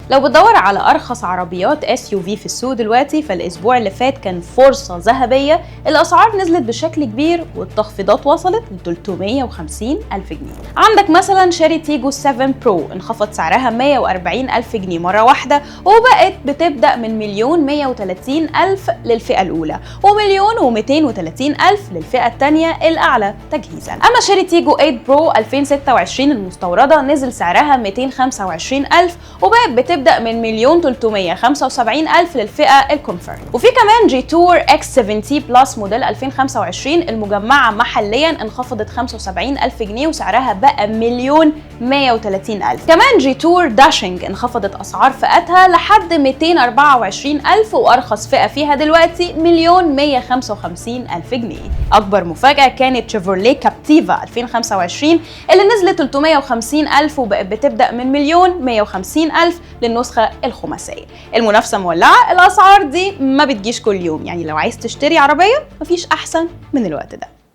لو بتدور على أرخص عربيات SUV في السوق دلوقتي، فالأسبوع اللي فات كان فرصة ذهبية. الأسعار نزلت بشكل كبير والتخفيضات وصلت ل 350 ألف جنيه. عندك مثلا شيري تيجو 7 برو انخفض سعرها 140 ألف جنيه مرة واحدة، وبقت بتبدأ من 1,130,000 للفئة الأولى و1,230,000 للفئة الثانية الأعلى تجهيزا. أما شيري تيجو 8 برو 2026 المستوردة نزل سعرها 225,000 وبقت بتبدأ من 1,375,000 للفئة الكونفيرم. وفي كمان جي تور اكس 70 بلس موديل 2025 المجمعة محليا انخفضت 75,000 جنيه وسعرها بقى 1,130,000. كمان جي تور داشنج انخفضت أسعار فئتها لحد 224,000 وأرخص فئة فيها دلوقتي 1,155,000 جنيه. أكبر مفاجأة كانت شيفروليه كابتيفا 2025 اللي نزلت 350,000 وبقت بتبدأ من 1,150,000 للنسخة الخماسية. المنافسة مولعة، الأسعار دي ما بتجيش كل يوم، يعني لو عايز تشتري عربية مفيش أحسن من الوقت ده.